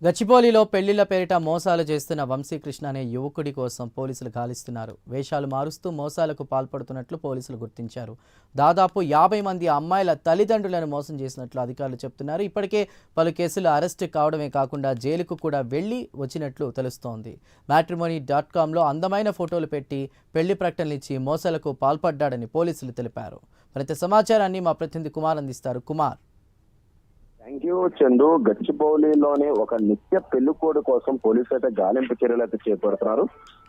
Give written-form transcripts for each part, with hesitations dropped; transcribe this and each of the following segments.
గచ్చిబౌలిలో పెళ్లిళ్ల పేరిట మోసాలు చేస్తున్న వంశీకృష్ణ అనే యువకుడి కోసం పోలీసులు గాలిస్తున్నారు. వేషాలు మారుస్తూ మోసాలకు పాల్పడుతున్నట్లు పోలీసులు గుర్తించారు. దాదాపు 50 మంది అమ్మాయిల తల్లిదండ్రులను మోసం చేసినట్లు అధికారులు చెబుతున్నారు. ఇప్పటికే పలు కేసులు అరెస్టు కావడమే కాకుండా జైలుకు కూడా వెళ్లి వచ్చినట్లు తెలుస్తోంది. మ్యాట్రిమోనీ.comలో అందమైన ఫోటోలు పెట్టి పెళ్లి ప్రకటనలు ఇచ్చి మోసాలకు పాల్పడ్డాడని పోలీసులు తెలిపారు. మరింత సమాచారాన్ని మా ప్రతినిధి కుమార్ అందిస్తారు. కుమార్. Thank you Chandu. గచ్చిబౌలిలోని ఒక నిత్య పెళ్లికోడు కోసం పోలీసులు అయితే గాలింపు చర్యలు అయితే చేపడుతున్నారు.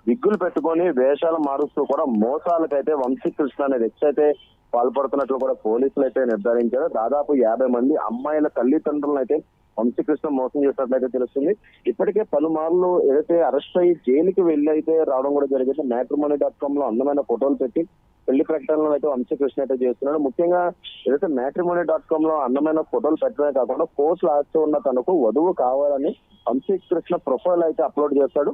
విగ్గులు పెట్టుకొని వేషాలు మారుస్తూ కూడా మోసాలకైతే వంశీకృష్ణ అనే వ్యక్తి అయితే పాల్పడుతున్నట్లు కూడా పోలీసులు అయితే నిర్ధారించారు. దాదాపు 50 మంది అమ్మాయిల తల్లిదండ్రులను అయితే వంశీకృష్ణ మోసం చేసినట్లయితే తెలుస్తుంది. ఇప్పటికే పలుమార్లు ఏదైతే అరెస్ట్ అయ్యి జైలుకి వెళ్లి అయితే రావడం కూడా జరిగింది. మ్యాట్రిమోనీ.comలో అందమైన ఫోటోలు పెట్టి పెళ్లి ప్రకటనలు అయితే వంశీకృష్ణ అయితే చేస్తున్నాడు. ముఖ్యంగా ఏదైతే మ్యాట్రిమోనీ.comలో అందమైన ఫోటోలు పెట్టడమే కాకుండా కోర్సులు ఆస్తూ ఉన్న తనకు వధువు కావాలని వంశీకృష్ణ ప్రొఫైల్ అయితే అప్లోడ్ చేస్తాడు.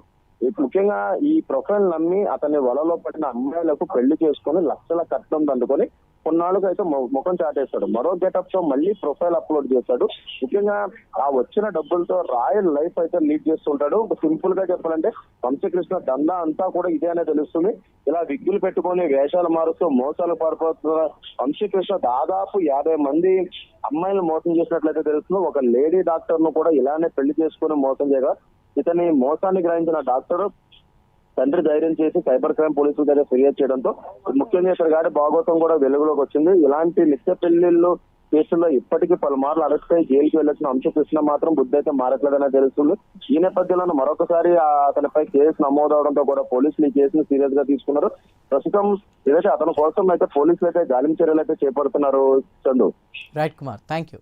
ముఖ్యంగా ఈ ప్రొఫైల్ నమ్మి అతని వలలో పడిన అమ్మాయిలకు పెళ్లి చేసుకుని లక్షల కట్నం దండుకొని కొన్నాళ్ళకు అయితే ముఖం చాటేస్తాడు. మరో గెటప్ తో మళ్ళీ ప్రొఫైల్ అప్లోడ్ చేస్తాడు. ముఖ్యంగా ఆ వచ్చిన డబ్బులతో రాయల్ లైఫ్ అయితే లీడ్ చేస్తుంటాడు. సింపుల్ గా చెప్పాలంటే వంశీకృష్ణ దందా అంతా కూడా ఇదే అనే తెలుస్తుంది. ఇలా విగ్గులు పెట్టుకొని వేషాలు మారుస్తూ మోసాలు పాల్పడుతున్న వంశీకృష్ణ దాదాపు 50 మంది అమ్మాయిలను మోసం చేసినట్లయితే తెలుస్తుంది. ఒక లేడీ డాక్టర్ ను కూడా ఇలానే పెళ్లి చేసుకుని మోసం చేయగా ఇతని మోసాన్ని గ్రహించిన డాక్టర్ తండ్రి ధైర్యం చేసి సైబర్ క్రైమ్ పోలీసుల దగ్గర ఫిర్యాదు చేయడంతో ముఖ్యంగా ఇతని గాడి భాగోతం కూడా వెలుగులోకి వచ్చింది. ఇలాంటి నిత్య పెళ్లిళ్ళు కేసుల్లో ఇప్పటికీ పలుమార్లు అరెస్ట్ అయ్యి జైలుకి వెళ్లాల్సిన వంశీకృష్ణ మాత్రం బుద్ధి అయితే మారట్లేదనే తెలుస్తుంది. ఈ నేపథ్యంలో మరొకసారి అతనిపై కేసు నమోదవడంతో కూడా పోలీసులు ఈ కేసును సీరియస్ గా తీసుకున్నారు. ప్రస్తుతం ఏదైతే అతని కోసం అయితే పోలీసులు అయితే గాలింపు చర్యలు అయితే చేపడుతున్నారు. Chandu. Right Kumar, thank you.